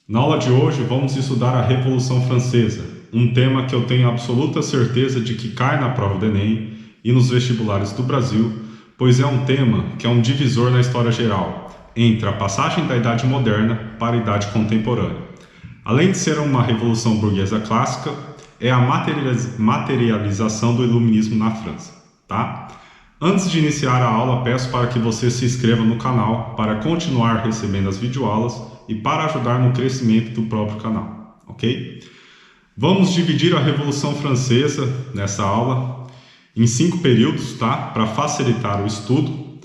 Na aula de hoje vamos estudar a Revolução Francesa, um tema que eu tenho absoluta certeza de que cai na prova do Enem e nos vestibulares do Brasil, pois é um tema que é um divisor na história geral, entre a passagem da Idade Moderna para a Idade Contemporânea. Além de ser uma revolução burguesa clássica, é a materialização do iluminismo na França, tá? Antes de iniciar a aula, peço para que você se inscreva no canal para continuar recebendo as videoaulas e para ajudar no crescimento do próprio canal, ok? Vamos dividir a Revolução Francesa nessa aula em 5 períodos, tá? Para facilitar o estudo.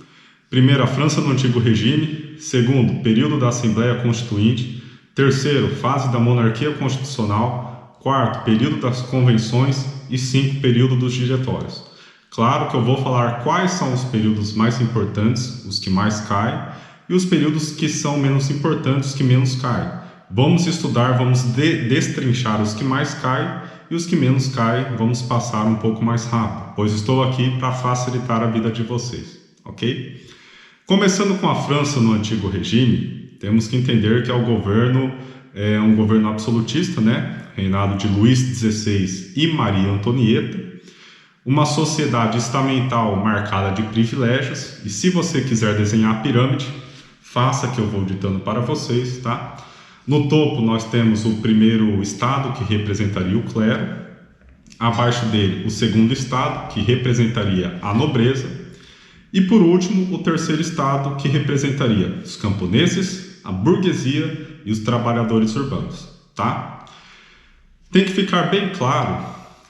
Primeiro, a França no Antigo Regime. Segundo, período da Assembleia Constituinte. Terceiro, fase da monarquia constitucional. Quarto, período das convenções. E 5, período dos diretórios. Claro que eu vou falar quais são os períodos mais importantes, os que mais caem, e os períodos que são menos importantes, que menos caem. Vamos estudar, vamos destrinchar os que mais caem e os que menos caem, vamos passar um pouco mais rápido, pois estou aqui para facilitar a vida de vocês, ok? Começando com a França no Antigo Regime, temos que entender que é um governo absolutista, né? Reinado de Luís XVI e Maria Antonieta, uma sociedade estamental marcada de privilégios, e se você quiser desenhar a pirâmide, faça que eu vou ditando para vocês, tá? No topo nós temos o primeiro estado, que representaria o clero. Abaixo dele, o segundo estado, que representaria a nobreza. E por último, o terceiro estado, que representaria os camponeses, a burguesia e os trabalhadores urbanos, tá? Tem que ficar bem claro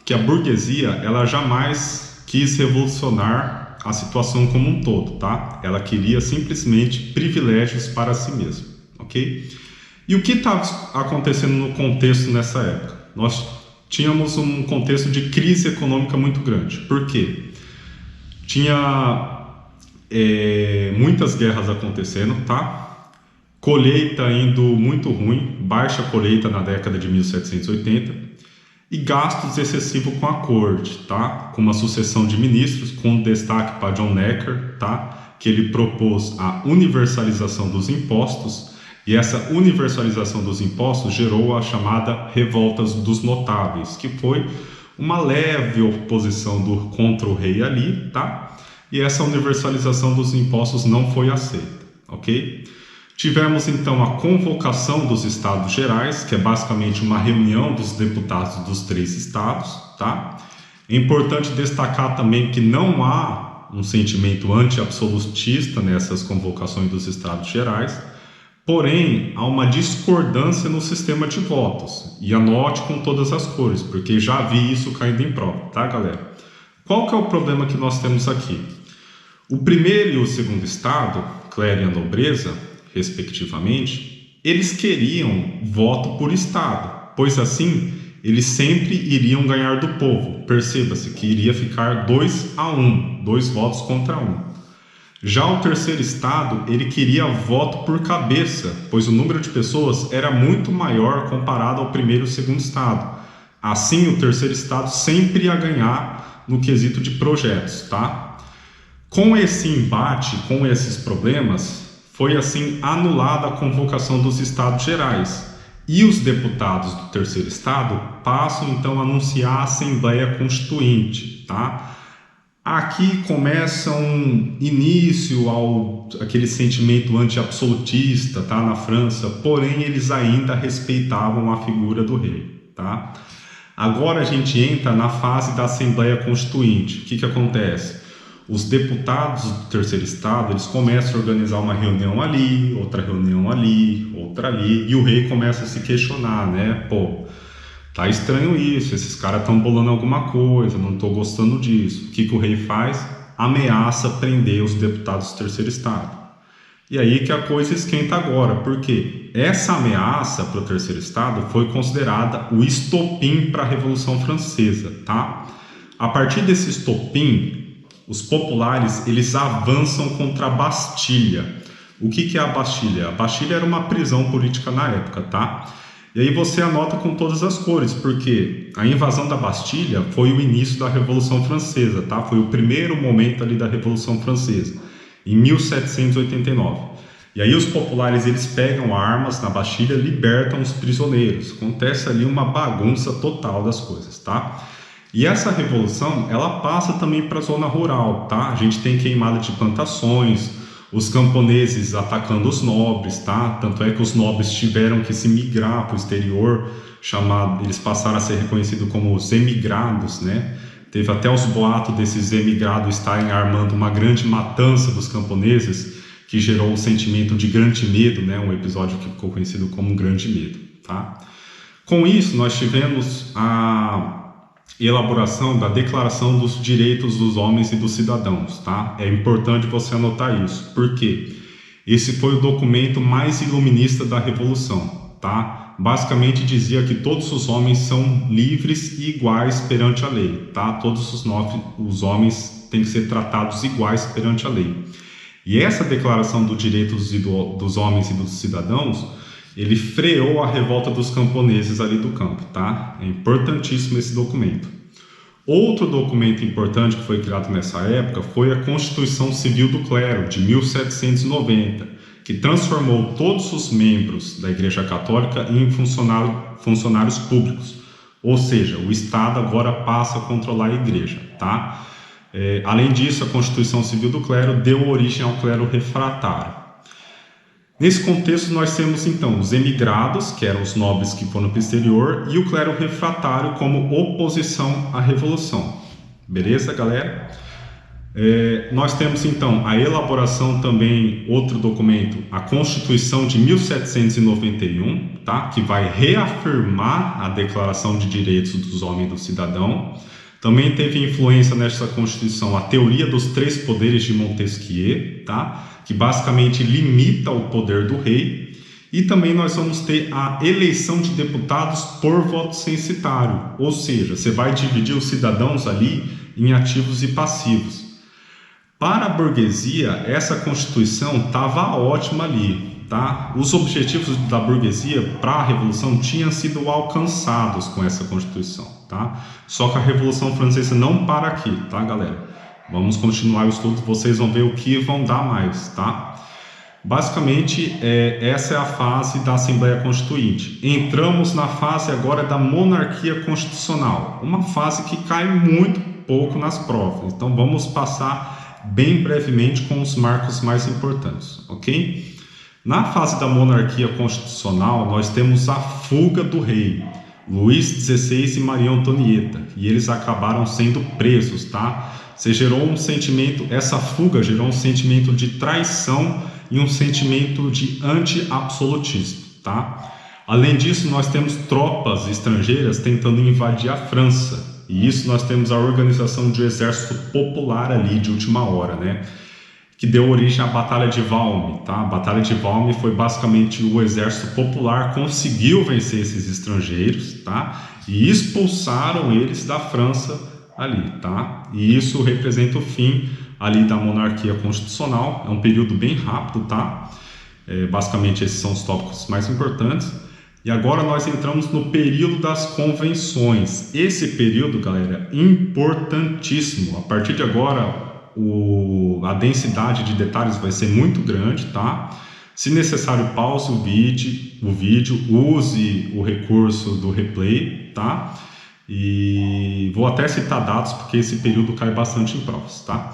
que a burguesia, ela jamais quis revolucionar a situação como um todo, tá? Ela queria simplesmente privilégios para si mesma, ok? E o que estava acontecendo no contexto nessa época? Nós tínhamos um contexto de crise econômica muito grande. Por quê? Tinha muitas guerras acontecendo, tá? Colheita indo muito ruim, baixa colheita na década de 1780, e gastos excessivos com a corte, tá? Com uma sucessão de ministros, com destaque para John Necker, tá? Que ele propôs a universalização dos impostos, e essa universalização dos impostos gerou a chamada Revolta dos Notáveis, que foi uma leve oposição contra o rei ali, tá? E essa universalização dos impostos não foi aceita, ok? Tivemos então a convocação dos Estados Gerais, que é basicamente uma reunião dos deputados dos 3 estados, tá? É importante destacar também que não há um sentimento anti-absolutista nessas convocações dos Estados Gerais, porém há uma discordância no sistema de votos, e anote com todas as cores, porque já vi isso caindo em prova, tá, galera? Qual que é o problema que nós temos aqui? O primeiro e o segundo estado, clero e a nobreza, respectivamente, eles queriam voto por estado, pois assim eles sempre iriam ganhar do povo. Perceba-se que iria ficar 2-1, 2 votos contra 1. Já o terceiro estado, ele queria voto por cabeça, pois o número de pessoas era muito maior comparado ao primeiro e segundo estado. Assim, o terceiro estado sempre ia ganhar no quesito de projetos, tá? Com esse embate, com esses problemas, foi assim anulada a convocação dos Estados Gerais, e os deputados do terceiro estado passam então a anunciar a Assembleia Constituinte, tá? Aqui começa um início aquele sentimento anti-absolutista, tá, na França, porém eles ainda respeitavam a figura do rei, tá? Agora a gente entra na fase da Assembleia Constituinte. O que acontece? Os deputados do terceiro estado, eles começam a organizar uma reunião ali, outra reunião ali, outra ali, e o rei começa a se questionar, né? Pô, tá estranho isso, esses caras estão bolando alguma coisa, não tô gostando disso. O que o rei faz? Ameaça prender os deputados do terceiro estado. E aí que a coisa esquenta agora, porque essa ameaça para o terceiro estado foi considerada o estopim para a Revolução Francesa, tá? A partir desse estopim, os populares, eles avançam contra a Bastilha. O que é a Bastilha? A Bastilha era uma prisão política na época, tá? E aí você anota com todas as cores, porque a invasão da Bastilha foi o início da Revolução Francesa, tá? Foi o primeiro momento ali da Revolução Francesa, em 1789. E aí os populares eles pegam armas na Bastilha, libertam os prisioneiros. Acontece ali uma bagunça total das coisas, tá? E essa revolução, ela passa também para a zona rural, tá? A gente tem queimada de plantações, os camponeses atacando os nobres, tá? Tanto é que os nobres tiveram que se migrar para o exterior, eles passaram a ser reconhecidos como os emigrados, né? Teve até os boatos desses emigrados estarem armando uma grande matança dos camponeses, que gerou um sentimento de grande medo, né? Um episódio que ficou conhecido como um grande medo, tá? Com isso, nós tivemos a elaboração da Declaração dos Direitos dos Homens e dos Cidadãos, tá? É importante você anotar isso, porque esse foi o documento mais iluminista da Revolução, tá? Basicamente dizia que todos os homens são livres e iguais perante a lei, tá? Todos os homens têm que ser tratados iguais perante a lei. E essa Declaração dos Direitos dos Homens e dos Cidadãos, ele freou a revolta dos camponeses ali do campo, tá? É importantíssimo esse documento. Outro documento importante que foi criado nessa época foi a Constituição Civil do Clero, de 1790, que transformou todos os membros da Igreja Católica em funcionários públicos. Ou seja, o Estado agora passa a controlar a Igreja, tá? Além disso, a Constituição Civil do Clero deu origem ao clero refratário. Nesse contexto, nós temos então os emigrados, que eram os nobres que foram para o exterior, e o clero refratário como oposição à Revolução. Beleza, galera? Nós temos então a elaboração também, outro documento, a Constituição de 1791, tá? Que vai reafirmar a Declaração de Direitos dos Homens e do Cidadão. Também teve influência nessa Constituição a teoria dos três poderes de Montesquieu, tá? Que basicamente limita o poder do rei. E também nós vamos ter a eleição de deputados por voto censitário, ou seja, você vai dividir os cidadãos ali em ativos e passivos. Para a burguesia, essa Constituição estava ótima ali, tá? Os objetivos da burguesia para a Revolução tinham sido alcançados com essa Constituição, tá? Só que a Revolução Francesa não para aqui, tá, galera? Vamos continuar o estudo, vocês vão ver o que vão dar mais, tá? Basicamente, essa é a fase da Assembleia Constituinte. Entramos na fase agora da monarquia constitucional, uma fase que cai muito pouco nas provas. Então, vamos passar bem brevemente com os marcos mais importantes, ok? Na fase da monarquia constitucional, nós temos a fuga do rei, Luís XVI e Maria Antonieta, e eles acabaram sendo presos, tá? Essa fuga gerou um sentimento de traição e um sentimento de anti-absolutismo, tá? Além disso, nós temos tropas estrangeiras tentando invadir a França, e isso nós temos a organização de um exército popular ali de última hora, né? Que deu origem à Batalha de Valmy, tá? A Batalha de Valmy foi basicamente o exército popular conseguiu vencer esses estrangeiros, tá? E expulsaram eles da França ali, tá? E isso representa o fim ali da monarquia constitucional. É um período bem rápido, tá? Basicamente esses são os tópicos mais importantes. E agora nós entramos no período das convenções. Esse período, galera, é importantíssimo. A partir de agora, a densidade de detalhes vai ser muito grande, tá? Se necessário, pause o vídeo, use o recurso do replay, tá? E vou até citar dados, porque esse período cai bastante em provas, tá?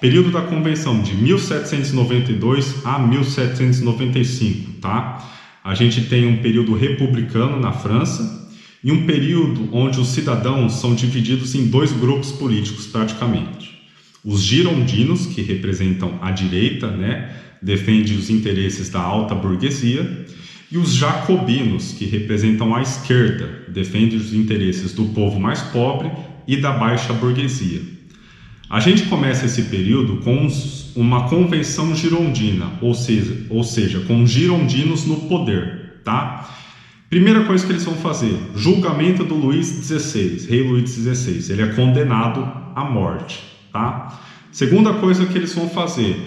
Período da Convenção de 1792 a 1795, tá? A gente tem um período republicano na França e um período onde os cidadãos são divididos em dois grupos políticos praticamente. Os girondinos, que representam a direita, né, defendem os interesses da alta burguesia, e os jacobinos, que representam a esquerda, defendem os interesses do povo mais pobre e da baixa burguesia. A gente começa esse período com uma convenção girondina, ou seja, com girondinos no poder, tá? Primeira coisa que eles vão fazer, julgamento do Luís XVI, rei Luís XVI, ele é condenado à morte, tá? Segunda coisa que eles vão fazer,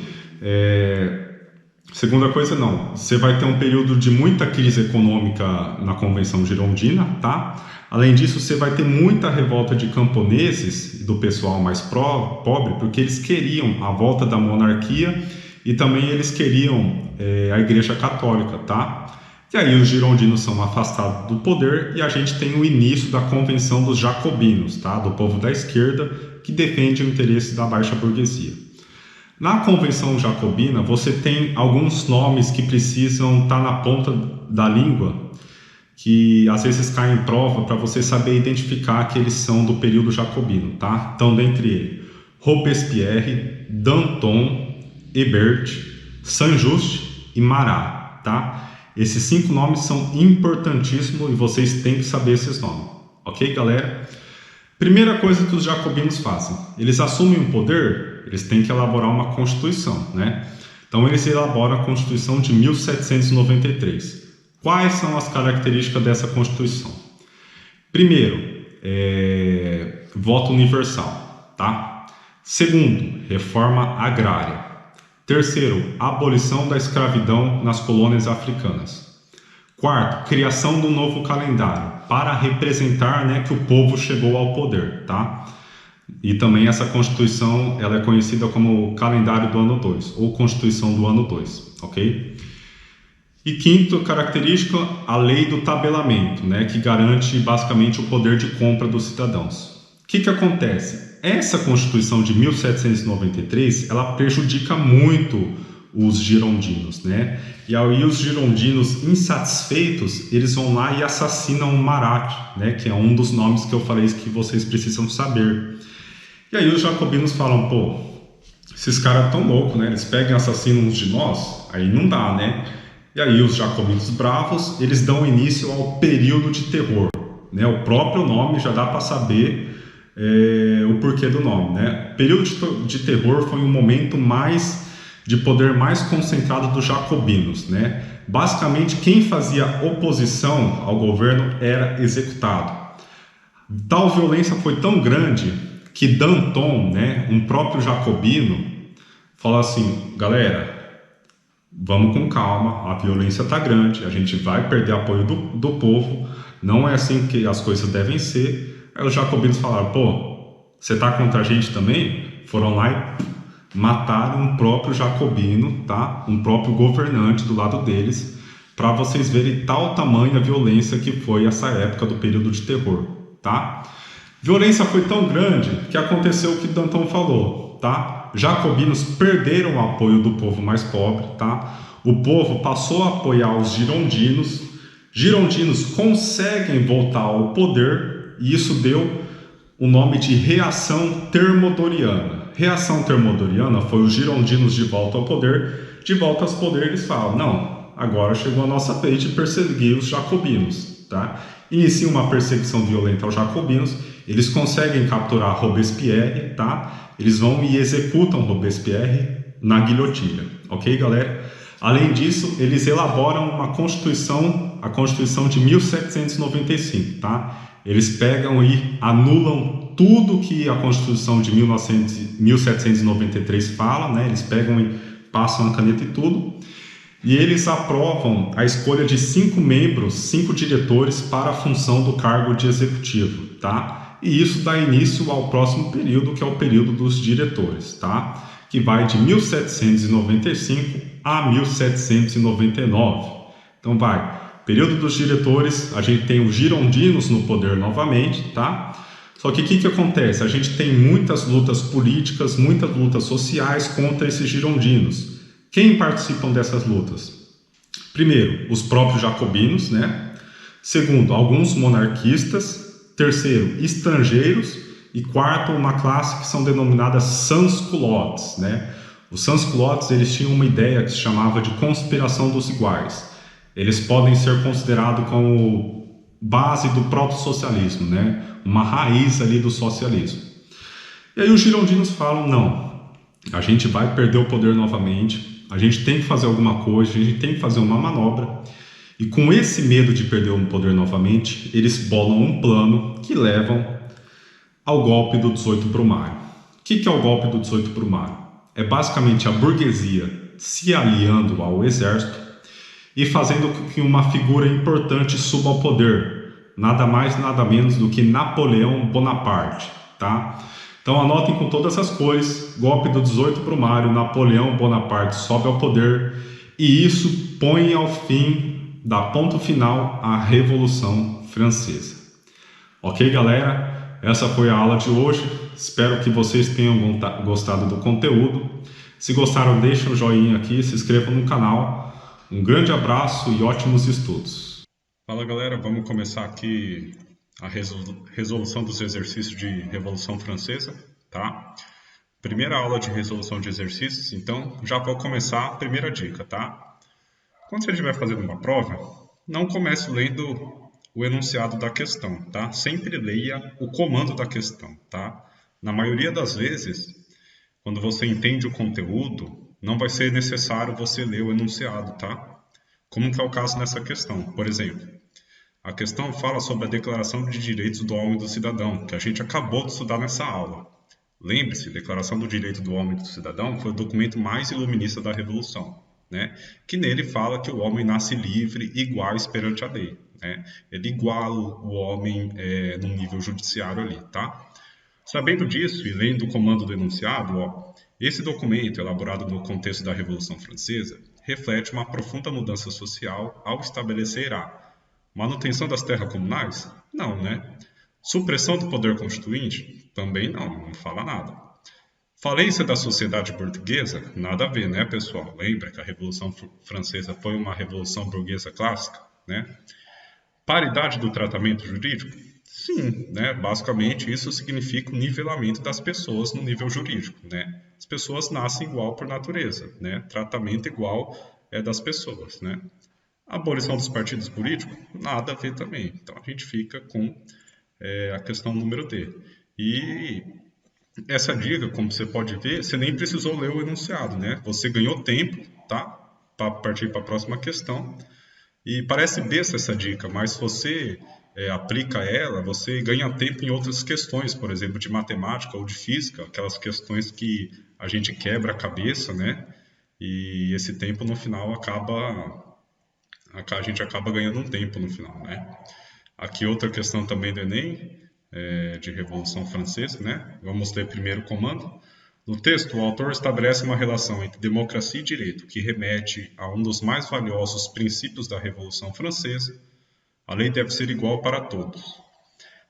você vai ter um período de muita crise econômica na Convenção Girondina, tá? Além disso, você vai ter muita revolta de camponeses e do pessoal mais pobre, porque eles queriam a volta da monarquia e também eles queriam a Igreja Católica, tá? E aí os girondinos são afastados do poder e a gente tem o início da Convenção dos Jacobinos, tá? Do povo da esquerda que defende o interesse da baixa burguesia. Na Convenção Jacobina você tem alguns nomes que precisam estar na ponta da língua, que às vezes caem em prova para você saber identificar que eles são do período jacobino, tá? Então, dentre eles, Robespierre, Danton, Hébert, Saint-Just e Marat, tá? Esses 5 nomes são importantíssimos e vocês têm que saber esses nomes, ok, galera? Primeira coisa que os jacobinos fazem, eles assumem o poder, eles têm que elaborar uma Constituição, né? Então, eles elaboram a Constituição de 1793. Quais são as características dessa Constituição? Primeiro, voto universal, tá? Segundo, reforma agrária. Terceiro, abolição da escravidão nas colônias africanas. Quarto, criação do novo calendário para representar, né, que o povo chegou ao poder, tá? E também essa Constituição ela é conhecida como calendário do ano 2 ou Constituição do ano 2, ok? E quinto característica, a lei do tabelamento, né, que garante basicamente o poder de compra dos cidadãos. O que acontece? Essa Constituição de 1793, ela prejudica muito os girondinos, né? E aí os girondinos insatisfeitos, eles vão lá e assassinam Marat, né, que é um dos nomes que eu falei que vocês precisam saber. E aí os jacobinos falam, pô, esses caras tão loucos, né? Eles pegam e assassinam uns de nós, aí não dá, né? E aí os jacobinos bravos, eles dão início ao período de terror, né? O próprio nome já dá para saber o porquê do nome, né? O período de terror foi um momento de poder mais concentrado dos jacobinos, né? Basicamente, quem fazia oposição ao governo era executado. Tal violência foi tão grande que Danton, né, um próprio jacobino, falou assim, galera, vamos com calma, a violência está grande, a gente vai perder apoio do povo, não é assim que as coisas devem ser. Aí os jacobinos falaram, pô, você está contra a gente também? Foram lá e mataram um próprio jacobino, tá? Um próprio governante do lado deles, para vocês verem tal tamanho a violência que foi essa época do período de terror, tá? Violência foi tão grande que aconteceu o que Danton falou, tá? Jacobinos perderam o apoio do povo mais pobre, tá? O povo passou a apoiar os girondinos. Girondinos conseguem voltar ao poder e isso deu o nome de Reação Termodoriana. Reação Termodoriana foi os girondinos de volta ao poder. De volta ao poder eles falam, não, agora chegou a nossa vez de perseguir os jacobinos, tá? Inicia uma perseguição violenta aos jacobinos. Eles conseguem capturar Robespierre, tá? Eles vão e executam Robespierre na guilhotina, ok, galera? Além disso, eles elaboram uma Constituição, a Constituição de 1795, tá? Eles pegam e anulam tudo que a Constituição de 1793 fala, né? Eles pegam e passam a caneta e tudo. E eles aprovam a escolha de 5 membros, 5 diretores para a função do cargo de executivo, tá? E isso dá início ao próximo período, que é o período dos diretores, tá? Que vai de 1795 a 1799. Então vai, período dos diretores, a gente tem os girondinos no poder novamente, tá? Só que o que acontece? A gente tem muitas lutas políticas, muitas lutas sociais contra esses girondinos. Quem participam dessas lutas? Primeiro, os próprios jacobinos, né? Segundo, alguns monarquistas. Terceiro, estrangeiros. E quarto, uma classe que são denominadas sans-culottes, né? Os sans-culottes, eles tinham uma ideia que se chamava de conspiração dos iguais. Eles podem ser considerados como base do proto-socialismo, né? Uma raiz ali do socialismo. E aí os girondinos falam, não, a gente vai perder o poder novamente, a gente tem que fazer alguma coisa, a gente tem que fazer uma manobra. E com esse medo de perder o poder novamente, eles bolam um plano que levam ao golpe do 18 Brumário. O que é o golpe do 18 Brumário? É basicamente a burguesia se aliando ao exército e fazendo com que uma figura importante suba ao poder, nada mais nada menos do que Napoleão Bonaparte, tá? Então anotem com todas as cores, golpe do 18 Brumário, Napoleão Bonaparte sobe ao poder e isso põe ao fim, dá ponto final à Revolução Francesa. Ok, galera? Essa foi a aula de hoje. Espero que vocês tenham gostado do conteúdo. Se gostaram, deixem um joinha aqui, se inscrevam no canal. Um grande abraço e ótimos estudos. Fala, galera. Vamos começar aqui a resolução dos exercícios de Revolução Francesa, tá? Primeira aula de resolução de exercícios, então já vou começar a primeira dica, tá? Quando você estiver fazendo uma prova, não comece lendo o enunciado da questão, tá? Sempre leia o comando da questão, tá? Na maioria das vezes, quando você entende o conteúdo, não vai ser necessário você ler o enunciado, tá? Como que é o caso nessa questão? Por exemplo, a questão fala sobre a Declaração de Direitos do Homem e do Cidadão, que a gente acabou de estudar nessa aula. Lembre-se, a Declaração do Direito do Homem e do Cidadão foi o documento mais iluminista da Revolução, né? Que nele fala que o homem nasce livre e igual perante a lei, né? Ele iguala o homem no nível judiciário ali, tá? Sabendo disso e lendo o comando do enunciado, esse documento, elaborado no contexto da Revolução Francesa, reflete uma profunda mudança social ao estabelecer a manutenção das terras comunais? Não, né? Supressão do poder constituinte? Também não fala nada. Falência da sociedade portuguesa? Nada a ver, né, pessoal? Lembra que a Revolução Francesa foi uma revolução burguesa clássica, né? Paridade do tratamento jurídico? Sim, né? Basicamente isso significa o nivelamento das pessoas no nível jurídico, né? As pessoas nascem igual por natureza, né? Tratamento igual é das pessoas, né? Abolição dos partidos políticos? Nada a ver também. Então a gente fica com a questão número D. E essa dica, como você pode ver, você nem precisou ler o enunciado, né? Você ganhou tempo, tá? Para partir para a próxima questão. E parece besta essa dica, mas se você aplica ela, você ganha tempo em outras questões, por exemplo, de matemática ou de física, aquelas questões que a gente quebra a cabeça, né? E esse tempo no final a gente acaba ganhando um tempo no final, né? Aqui outra questão também do Enem, de Revolução Francesa, né? Vamos ler primeiro o comando. No texto, o autor estabelece uma relação entre democracia e direito, que remete a um dos mais valiosos princípios da Revolução Francesa. A lei deve ser igual para todos.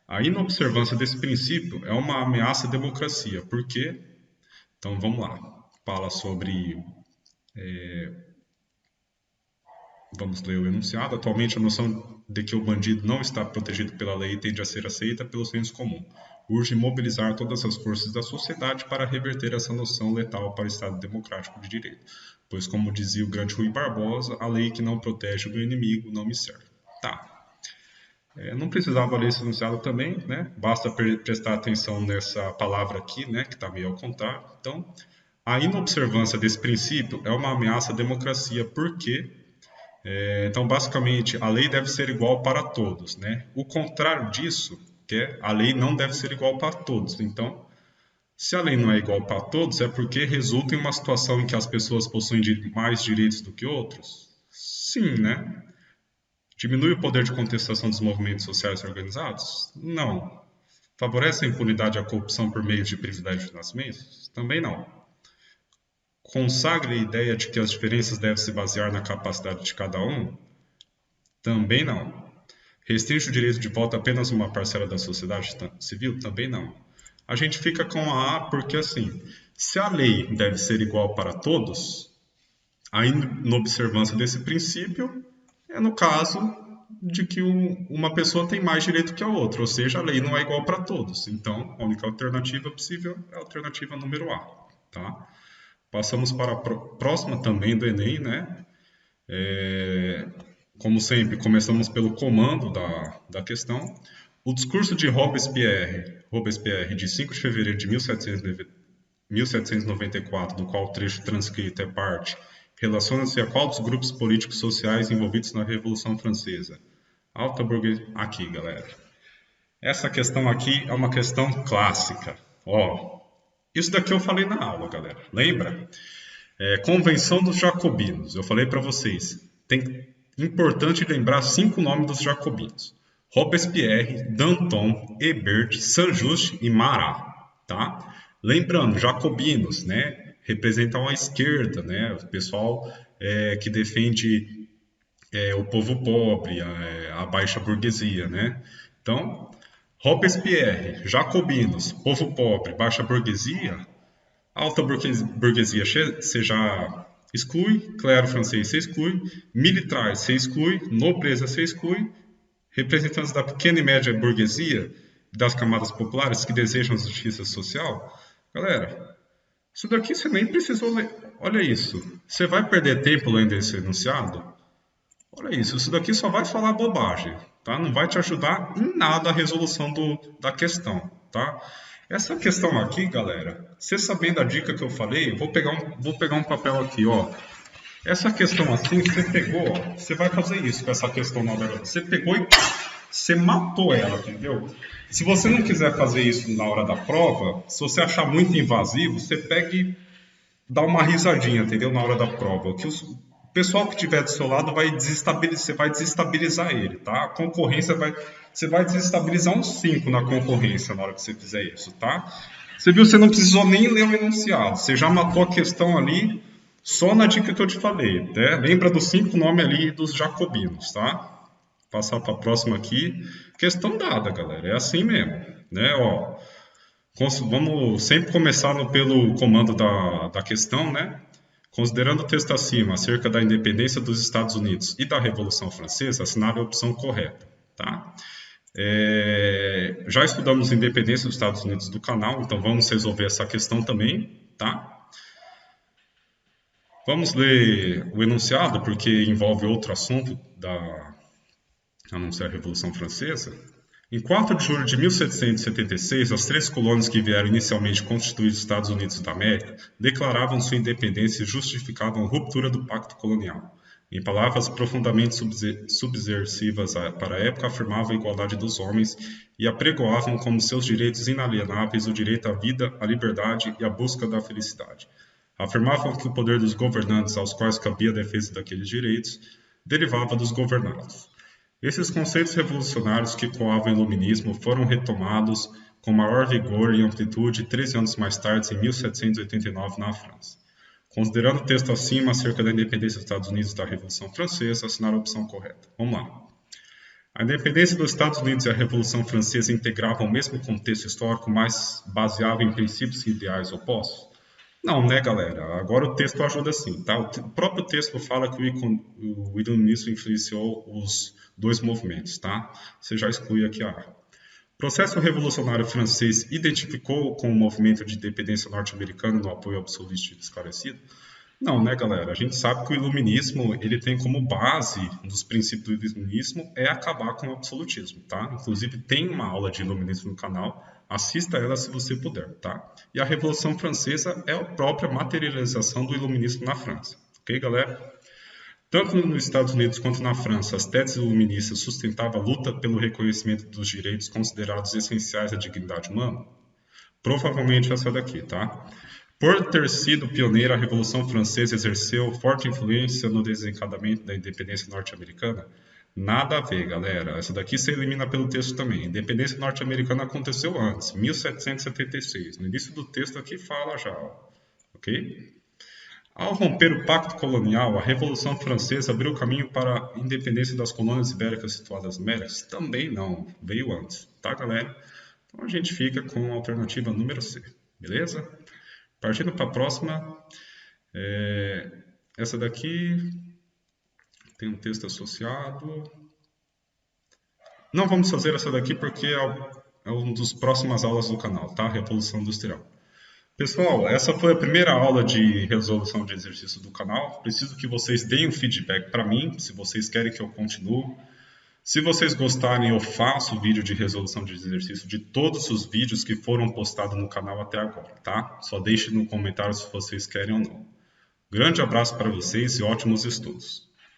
A inobservância desse princípio é uma ameaça à democracia, porque... Então, vamos lá. Fala sobre... Vamos ler o enunciado. Atualmente, a noção de que o bandido não está protegido pela lei tende a ser aceita pelo senso comum. Urge mobilizar todas as forças da sociedade para reverter essa noção letal para o Estado democrático de direito. Pois, como dizia o grande Rui Barbosa, a lei que não protege o meu inimigo não me serve. Tá. Não precisava ler esse enunciado também, né? Basta prestar atenção nessa palavra aqui, né? Que está meio ao contrário. Então, a inobservância desse princípio é uma ameaça à democracia, porque... Então, basicamente, a lei deve ser igual para todos, né? O contrário disso, que é a lei não deve ser igual para todos. Então, se a lei não é igual para todos, é porque resulta em uma situação em que as pessoas possuem mais direitos do que outros? Sim, né? Diminui o poder de contestação dos movimentos sociais organizados? Não. Favorece a impunidade e a corrupção por meio de privilégios de nascimento? Também não. Consagra a ideia de que as diferenças devem se basear na capacidade de cada um? Também não. Restringe o direito de voto apenas uma parcela da sociedade civil? Também não. A gente fica com a A porque, assim, se a lei deve ser igual para todos, a inobservância desse princípio é no caso de que uma pessoa tem mais direito que a outra, ou seja, a lei não é igual para todos. Então, a única alternativa possível é a alternativa número A, tá? Passamos para a próxima também do Enem, né? Como sempre, começamos pelo comando da questão. O discurso de Robespierre, de 5 de fevereiro de 1794, do qual o trecho transcrito é parte, relaciona-se a qual dos grupos políticos sociais envolvidos na Revolução Francesa? Alta burguesia. Aqui, galera. Essa questão aqui é uma questão clássica. Isso daqui eu falei na aula, galera. Lembra? Convenção dos Jacobinos. Eu falei para vocês. Importante lembrar 5 nomes dos Jacobinos: Robespierre, Danton, Hébert, Saint-Just e Marat. Tá? Lembrando, Jacobinos, né? representam a esquerda, né? O pessoal que defende o povo pobre, a baixa burguesia, né? Então, Robespierre, jacobinos, povo pobre, baixa burguesia, alta burguesia você já exclui, clero francês você exclui, militares você exclui, nobreza você exclui, representantes da pequena e média burguesia, das camadas populares que desejam justiça social. Galera, isso daqui você nem precisou ler. Olha isso. Você vai perder tempo lendo esse enunciado? Olha isso daqui só vai falar bobagem, tá? Não vai te ajudar em nada a resolução da questão, tá? Essa questão aqui, galera, você sabendo a dica que eu falei, vou pegar um papel aqui, ó. Essa questão assim, você pegou, ó, você vai fazer isso com essa questão na hora. Você pegou e você matou ela, entendeu? Se você não quiser fazer isso na hora da prova, se você achar muito invasivo, você pega e dá uma risadinha, entendeu? Na hora da prova. Que o pessoal que estiver do seu lado você vai desestabilizar ele, tá? A concorrência você vai desestabilizar uns 5 na concorrência na hora que você fizer isso, tá? Você viu, você não precisou nem ler o enunciado, você já matou a questão ali só na dica que eu te falei, né? Lembra dos 5 nomes ali dos jacobinos, tá? Passar para a próxima aqui. Questão dada, galera. É assim mesmo, né? Ó, vamos sempre começar pelo comando da questão, né? Considerando o texto acima acerca da independência dos Estados Unidos e da Revolução Francesa, assinale a opção correta, tá? Já estudamos a independência dos Estados Unidos do canal, então vamos resolver essa questão também, tá? Vamos ler o enunciado, porque envolve outro assunto a não ser a Revolução Francesa. Em 4 de julho de 1776, as 3 colônias que vieram inicialmente constituir os Estados Unidos da América declaravam sua independência e justificavam a ruptura do pacto colonial. Em palavras profundamente subversivas para a época, afirmavam a igualdade dos homens e apregoavam como seus direitos inalienáveis o direito à vida, à liberdade e à busca da felicidade. Afirmavam que o poder dos governantes, aos quais cabia a defesa daqueles direitos, derivava dos governados. Esses conceitos revolucionários que coavam o iluminismo foram retomados com maior vigor e amplitude 13 anos mais tarde, em 1789, na França. Considerando o texto acima acerca da independência dos Estados Unidos e da Revolução Francesa, assinar a opção correta. Vamos lá. A independência dos Estados Unidos e a Revolução Francesa integravam o mesmo contexto histórico, mas baseavam em princípios e ideais opostos? Não, né, galera? Agora o texto ajuda sim, tá? O próprio texto fala que o iluminismo influenciou os 2 movimentos, tá? Você já exclui aqui a A. O processo revolucionário francês identificou com o movimento de independência norte-americano no apoio absolutista esclarecido? Não, né, galera? A gente sabe que o iluminismo, ele tem como base, um dos princípios do iluminismo, é acabar com o absolutismo, tá? Inclusive, tem uma aula de iluminismo no canal, assista ela se você puder, tá? E a Revolução Francesa é a própria materialização do iluminismo na França, ok, galera? Tanto nos Estados Unidos quanto na França, as teses iluministas sustentavam a luta pelo reconhecimento dos direitos considerados essenciais à dignidade humana? Provavelmente essa daqui, tá? Por ter sido pioneira, a Revolução Francesa exerceu forte influência no desencadeamento da independência norte-americana? Nada a ver, galera. Essa daqui se elimina pelo texto também. A independência norte-americana aconteceu antes, 1776. No início do texto aqui fala já, ok? Ao romper o pacto colonial, a Revolução Francesa abriu caminho para a independência das colônias ibéricas situadas nas Américas? Também não, veio antes, tá, galera? Então a gente fica com a alternativa número C, beleza? Partindo para a próxima, essa daqui tem um texto associado. Não vamos fazer essa daqui porque é uma das próximas aulas do canal, tá? Revolução Industrial. Pessoal, essa foi a primeira aula de resolução de exercício do canal. Preciso que vocês deem um feedback para mim, se vocês querem que eu continue. Se vocês gostarem, eu faço vídeo de resolução de exercício de todos os vídeos que foram postados no canal até agora, tá? Só deixe no comentário se vocês querem ou não. Grande abraço para vocês e ótimos estudos!